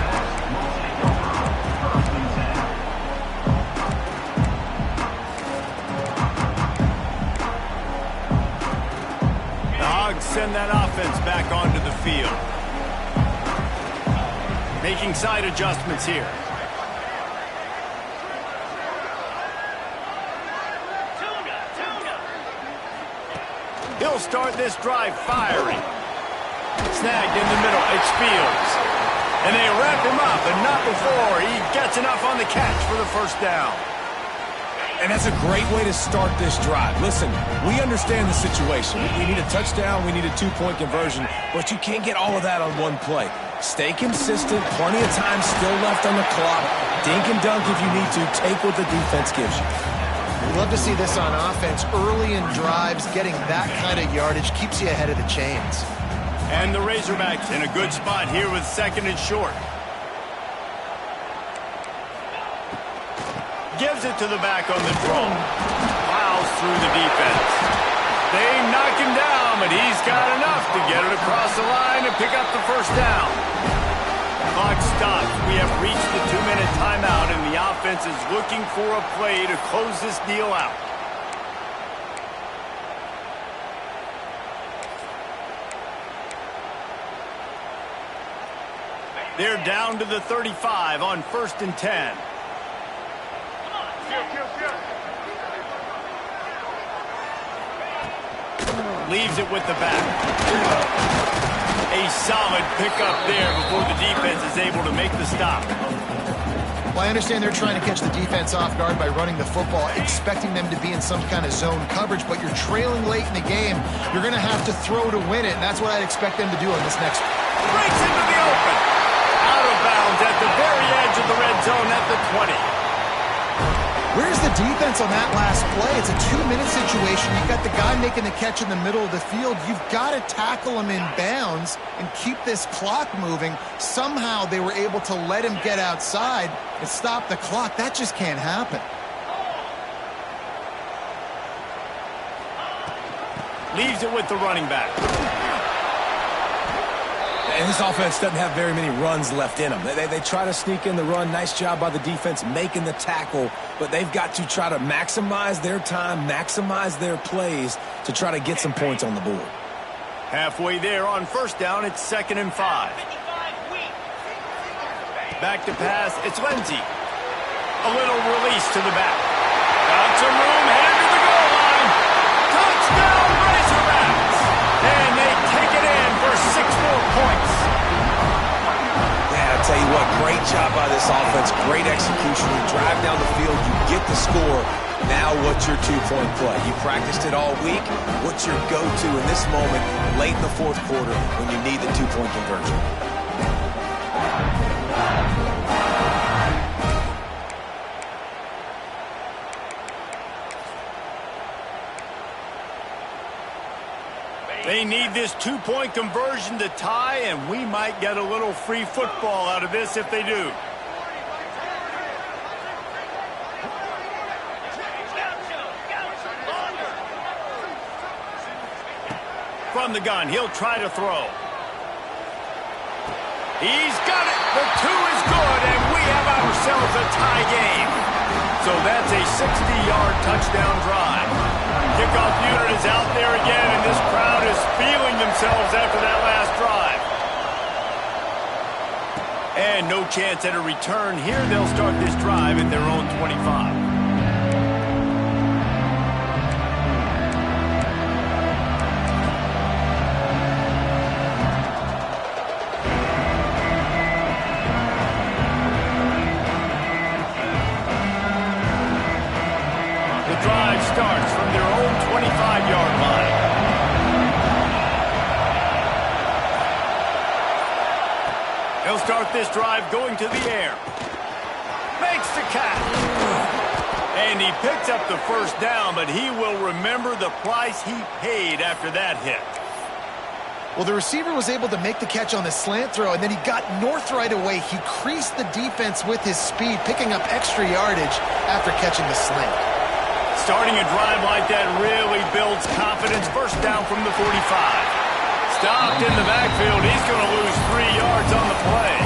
S1: The Hogs send that offense back onto the field. Making side adjustments here. He'll start this drive firing. Snagged in the middle. It's Fields. And they wrap him up, and not before he gets enough on the catch for the first down.
S2: And that's a great way to start this drive. Listen, we understand the situation. We need a touchdown. We need a two-point conversion. But you can't get all of that on one play. Stay consistent. Plenty of time still left on the clock. Dink and dunk if you need to. Take what the defense gives you.
S3: We'd love to see this on offense. Early in drives, getting that kind of yardage keeps you ahead of the chains.
S1: And the Razorbacks in a good spot here with second and short. Gives it to the back on the draw. Plows through the defense. They knock him down, but he's got enough to get it across the line and pick up the first down. Clock stops. We have reached the 2-minute timeout, and the offense is looking for a play to close this deal out. They're down to the 35 on 1st and 10. Leaves it with the back. A solid pickup there before the defense is able to make the stop.
S3: Well, I understand they're trying to catch the defense off guard by running the football, expecting them to be in some kind of zone coverage, but you're trailing late in the game. You're going to have to throw to win it, and that's what I'd expect them to do on this next one.
S1: Breaks into the open. Out of bounds at the very edge of the red zone at the 20.
S3: Where's the defense on that last play? It's a 2-minute situation. You've got the guy making the catch in the middle of the field. You've got to tackle him in bounds and keep this clock moving. Somehow they were able to let him get outside and stop the clock. That just can't happen.
S1: Leaves it with the running back.
S2: And this offense doesn't have very many runs left in them. They try to sneak in the run. Nice job by the defense making the tackle. But they've got to try to maximize their time, maximize their plays to try to get some points on the board.
S1: Halfway there on 1st down, it's 2nd and 5. Back to pass, it's Lindsey. A little release to the back. Got some room, headed to the goal line. Touchdown, Razorbacks! And they take it in for 6 more points.
S2: Yeah, I'll tell you what, great job by this offense. Great execution. You drive down the field, you get the score. Now what's your two-point play? You practiced it all week. What's your go-to in this moment late in the 4th quarter when you need the two-point conversion?
S1: They need this two-point conversion to tie, and we might get a little free football out of this if they do. From the gun, he'll try to throw. He's got it. The 2 is good, and we have ourselves a tie game. So that's a 60-yard touchdown drive. kickoff unit is out there again, and this crowd is feeling themselves after that last drive. And no chance at a return here. They'll start this drive at their own 25. Starts from their own 25-yard line. They'll start this drive going to the air. Makes the catch. And he picks up the first down, but he will remember the price he paid after that hit.
S3: Well, the receiver was able to make the catch on the slant throw, and then he got north right away. He creased the defense with his speed, picking up extra yardage after catching the slant.
S1: Starting a drive like that really builds confidence. First down from the 45. Stopped in the backfield. He's going to lose 3 yards on the play.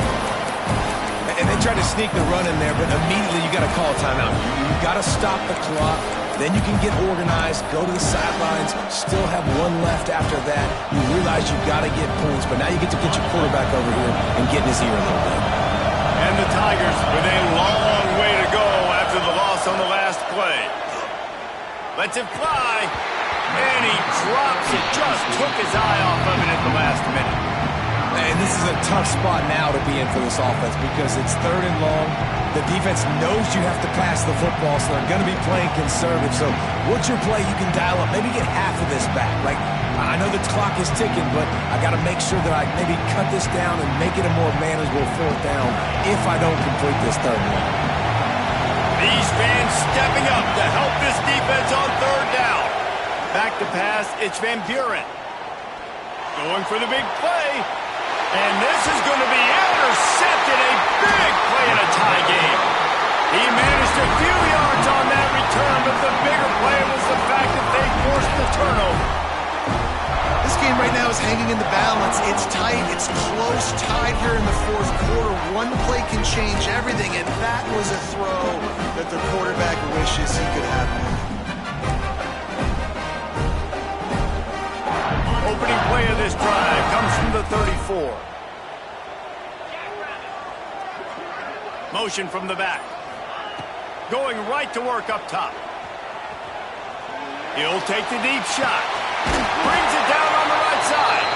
S2: And they tried to sneak the run in there, but immediately you got to call a timeout. You got to stop the clock. Then you can get organized, go to the sidelines, still have one left after that. You realize you've got to get points, but now you get to get your quarterback over here and get in his ear a little bit.
S1: And the Tigers with a long way to go after the loss on the last play. Lets it fly, and he drops it. Just took his eye off of it at the last minute.
S2: And this is a tough spot now to be in for this offense because it's 3rd and long. The defense knows you have to pass the football, so they're going to be playing conservative. So what's your play you can dial up? Maybe get half of this back. Like, I know the clock is ticking, but I got to make sure that I maybe cut this down and make it a more manageable 4th down if I don't complete this 3rd and long.
S1: These fans stepping up to help this defense on 3rd down. Back to pass, it's Van Buren. Going for the big play. And this is going to be intercepted. A big play in a tie game. He managed a few yards on that return, but the bigger play was the fact that they forced the turnover.
S3: This game right now is hanging in the balance. It's tight. It's close, tied here in the 4th quarter. One play can change everything, and that was a throw that the quarterback wishes he could have.
S1: Opening play of this drive comes from the 34. Motion from the back. Going right to work up top. He'll take the deep shot. Brings it down on the right side.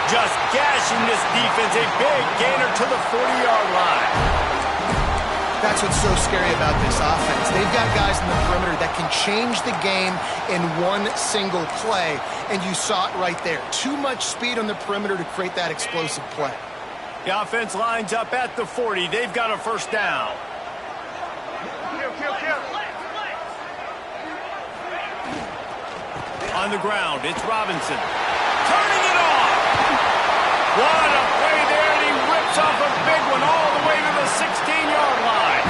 S1: Just gashing this defense. A big gainer to the 40-yard line.
S3: That's what's so scary about this offense. They've got guys in the perimeter that can change the game in one single play, and you saw it right there. Too much speed on the perimeter to create that explosive play.
S1: The offense lines up at the 40. They've got a first down. On the ground, it's Robinson. Turning it off. What a play there, and he rips off a big one all the way to the 16-yard line.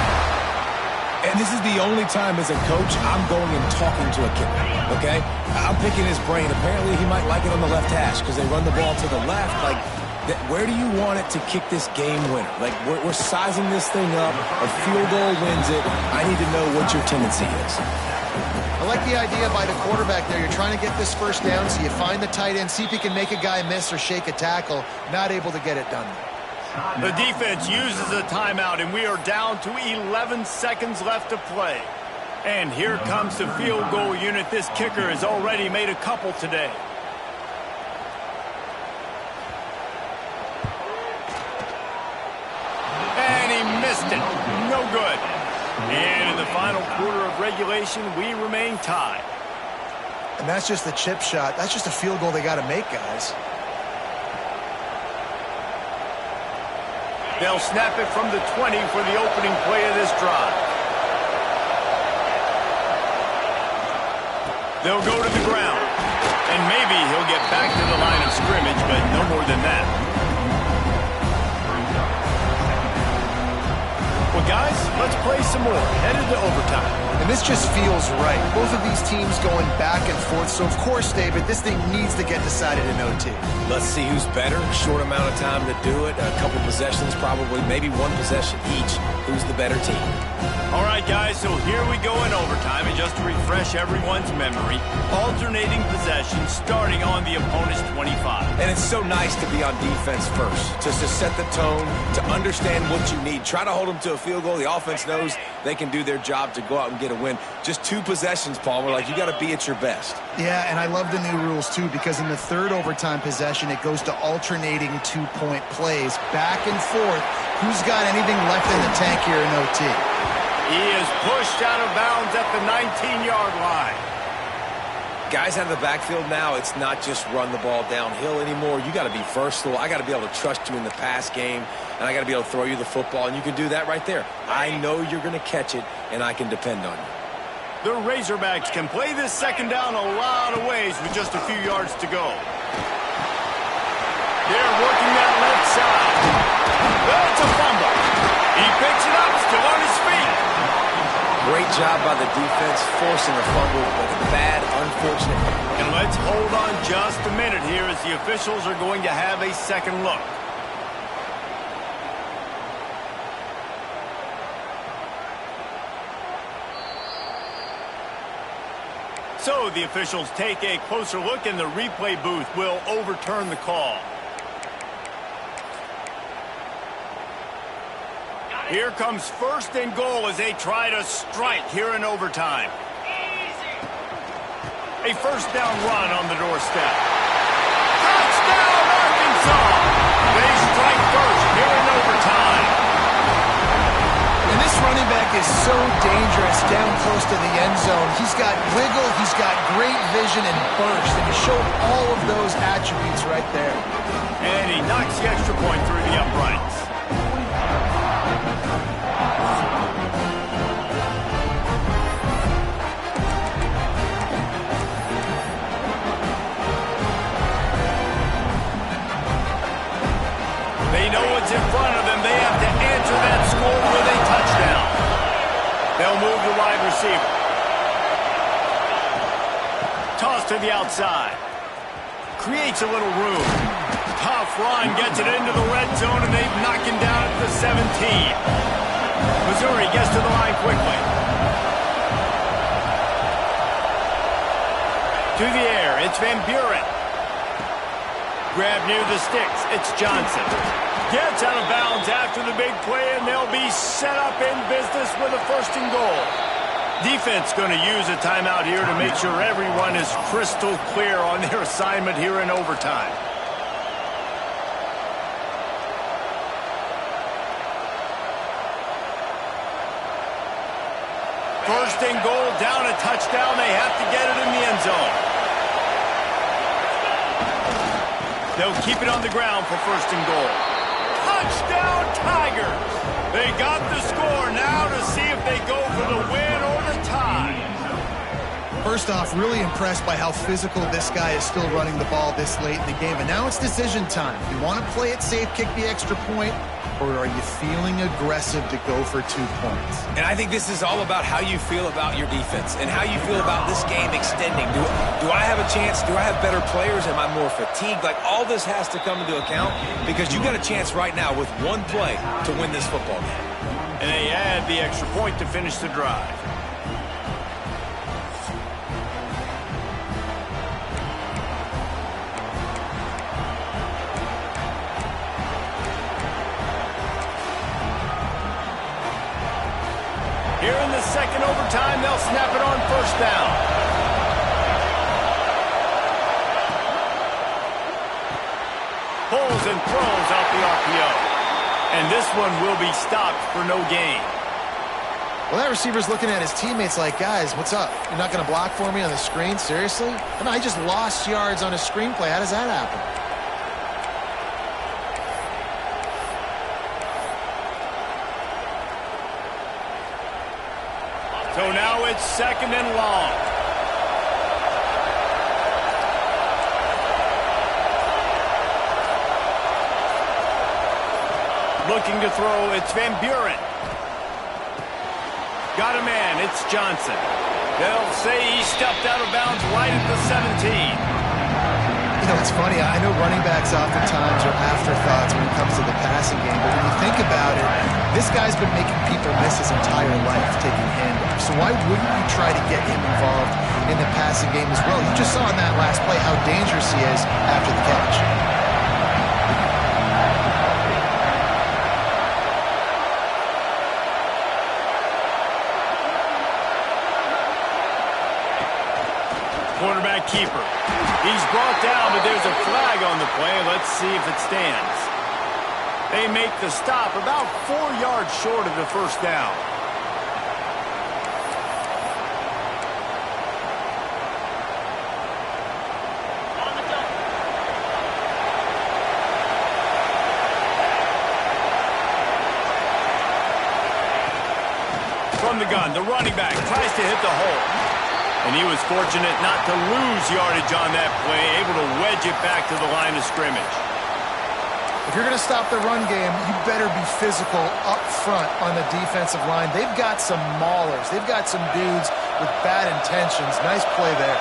S2: And this is the only time as a coach I'm going and talking to a kicker, okay? I'm picking his brain. Apparently he might like it on the left hash because they run the ball to the left. Like, where do you want it to kick this game winner? Like, we're sizing this thing up. A field goal wins it. I need to know what your tendency is.
S3: I like the idea by the quarterback there. You're trying to get this first down, so you find the tight end, see if he can make a guy miss or shake a tackle. Not able to get it done.
S1: The defense uses a timeout, and we are down to 11 seconds left to play. And here comes the field goal unit. This kicker has already made a couple today. And he missed it. No good. And in the final quarter of regulation, we remain tied.
S3: And that's just the chip shot. That's just a field goal they got to make, guys.
S1: They'll snap it from the 20 for the opening play of this drive. They'll go to the ground. And maybe he'll get back to the line of scrimmage, but no more than that. Well, guys, let's play some more. Headed to overtime.
S3: And this just feels right. Both of these teams going back and forth. So, of course, David, this thing needs to get decided in OT.
S2: Let's see who's better. Short amount of time to do it. A couple possessions, probably maybe one possession each. Who's the better team?
S1: All right, guys, so here we go in overtime, and just to refresh everyone's memory, alternating possession starting on the opponent's 25.
S2: And it's so nice to be on defense first, just to set the tone, to understand what you need. Try to hold them to a field goal. The offense knows they can do their job to go out and get a win. Just 2 possessions, Paul. We're like, you got to be at your best.
S3: Yeah, and I love the new rules, too, because in the third overtime possession, it goes to alternating 2-point plays, back and forth. Who's got anything left in the tank here in OT?
S1: He is pushed out of bounds at the 19-yard line.
S2: Guys out of the backfield now, it's not just run the ball downhill anymore. You got to be versatile. I got to be able to trust you in the pass game, and I got to be able to throw you the football, and you can do that right there. I know you're going to catch it, and I can depend on you.
S1: The Razorbacks can play this second down a lot of ways with just a few yards to go. They're working that left side. That's a fumble. He picks it up, still on his feet.
S2: Great job by the defense forcing a fumble, but a bad, unfortunate.
S1: And let's hold on just a minute here as the officials are going to have a second look. So the officials take a closer look, and the replay booth will overturn the call. Here comes 1st and goal as they try to strike here in overtime. A first down run on the doorstep. Touchdown, Arkansas! They strike first here in overtime.
S3: And this running back is so dangerous down close to the end zone. He's got wiggle, he's got great vision and burst, and he showed all of those attributes right there.
S1: And he knocks the extra point through the uprights. They know what's in front of them. They have to answer that score with a touchdown. They'll move the wide receiver. Toss to the outside. Creates a little room. Tough run, gets it into the red zone, and they've knocked him down at the 17. Missouri gets to the line quickly. To the air, it's Van Buren. Grab near the sticks, it's Johnson. Gets out of bounds after the big play, and they'll be set up in business with a 1st and goal. Defense going to use a timeout here to make sure everyone is crystal clear on their assignment here in overtime. First and goal, down a touchdown. They have to get it in the end zone. They'll keep it on the ground for 1st and goal. Touchdown, Tigers! They got the score now to see if they go for the win or the tie.
S3: First off, really impressed by how physical this guy is still running the ball this late in the game. And now it's decision time. You want to play it safe, kick the extra point, or are you feeling aggressive to go for 2 points?
S2: And I think this is all about how you feel about your defense and how you feel about this game extending. Do I have a chance? Do I have better players? Am I more fatigued? Like, all this has to come into account because you got a chance right now with 1 play to win this football game.
S1: And they add the extra point to finish the drive. Here in the second overtime, they'll snap it on 1st down. Pulls and throws out the RPO. And this one will be stopped for no gain.
S3: Well, that receiver's looking at his teammates like, guys, what's up? You're not going to block for me on the screen? Seriously? No, I just lost yards on a screenplay. How does that happen?
S1: So now it's 2nd and long. Looking to throw, it's Van Buren. Got a man, it's Johnson. They'll say he stepped out of bounds right at the 17.
S3: You know, it's funny. I know running backs oftentimes are afterthoughts when it comes to the passing game, but when you think about it, this guy's been making people Ole Miss his entire life taking handoffs. So why wouldn't you try to get him involved in the passing game as well? You just saw in that last play how dangerous he is after the catch.
S1: Quarterback keeper. He's brought down, but there's a flag on the play. Let's see if it stands. They make the stop about 4 yards short of the first down. From the gun, the running back tries to hit the hole. And he was fortunate not to lose yardage on that play, able to wedge it back to the line of scrimmage.
S3: If you're going to stop the run game, you better be physical up front on the defensive line. They've got some maulers. They've got some dudes with bad intentions. Nice play there.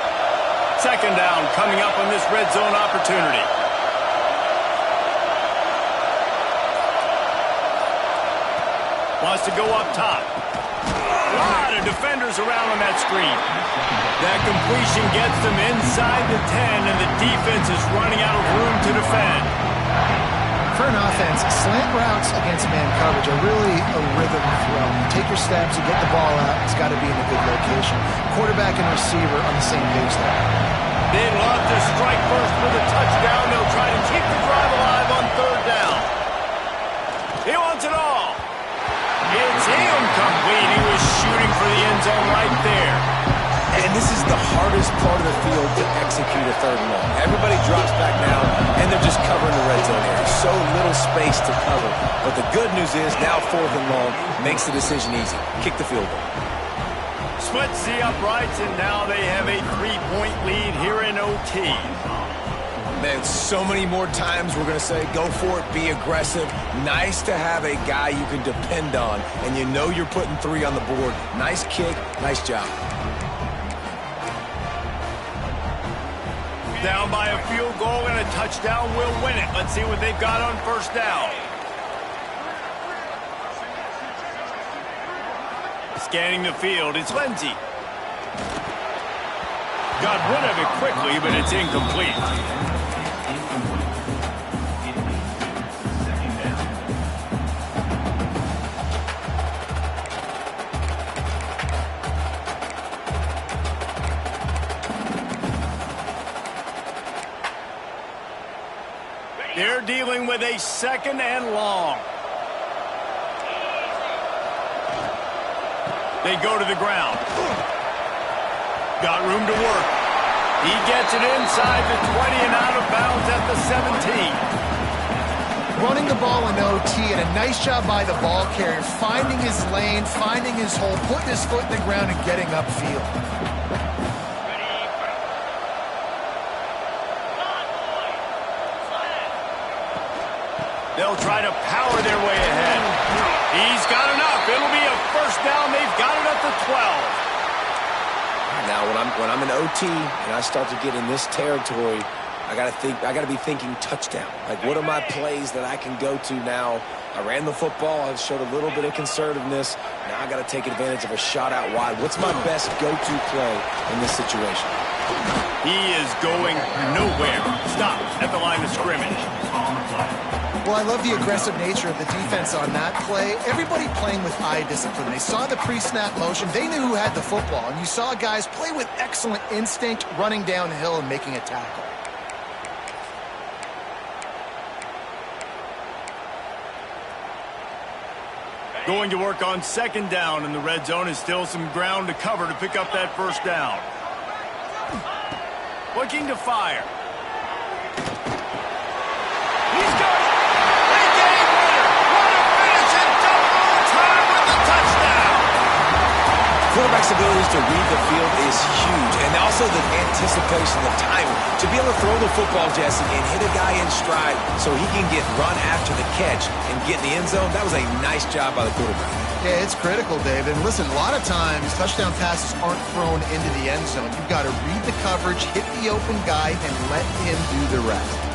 S1: Second down coming up on this red zone opportunity. Wants to go up top. A lot of defenders around on that screen. That completion gets them inside the 10, and the defense is running out of room to defend.
S3: For an offense, slant routes against man coverage are really a rhythm throw. You take your steps, you get the ball out, it's got to be in a good location. Quarterback and receiver on the same page there.
S1: They'd love to strike first with a touchdown. They'll try to keep the drive alive on third down. He wants it all. It's incomplete. He was shooting for the end zone right there.
S2: And this is the hardest part of the field to execute a third and long. Everybody drops back now, and they're just covering the red zone area. So little space to cover. But the good news is now fourth and long makes the decision easy. Kick the field goal.
S1: Splits the uprights, and now they have a 3-point lead here in OT.
S2: Man, so many more times we're going to say, go for it, be aggressive. Nice to have a guy you can depend on, and you know you're putting 3 on the board. Nice kick, nice job.
S1: Down by a field goal, and a touchdown will win it. Let's see what they've got on first down. Scanning the field, it's Lindsey. Got rid of it quickly, but it's incomplete. They're dealing with a second and long. They go to the ground. Got room to work. He gets it inside the 20 and out of bounds at the 17.
S3: Running the ball in OT, and a nice job by the ball carrier, finding his lane, finding his hole, putting his foot in the ground and getting upfield.
S1: They'll try to power their way ahead. He's got enough. It'll be a first down. They've got it at the 12.
S2: Now, when I'm in OT and I start to get in this territory, I gotta be thinking touchdown. Like, what are my plays that I can go to now? I ran the football. I showed a little bit of conservativeness. Now I got to take advantage of a shot out wide. What's my best go-to play in this situation?
S1: He is going nowhere. Stop at the line of scrimmage.
S3: Well, I love the aggressive nature of the defense on that play. Everybody playing with eye discipline. They saw the pre-snap motion. They knew who had the football. And you saw guys play with excellent instinct, running downhill and making a tackle.
S1: Going to work on second down in the red zone. Is still some ground to cover to pick up that first down. Looking to fire. He's got it. They game winner. What a finish in double overtime with the touchdown.
S2: Quarterback's abilities to read the field is huge, and also the anticipation, the timing. To be able to throw the football, Jesse, and hit a guy in stride so he can get run after the catch and get in the end zone, that was a nice job by the quarterback.
S3: Yeah, it's critical, Dave. And listen, a lot of times touchdown passes aren't thrown into the end zone. You've got to read the coverage, hit the open guy, and let him do the rest.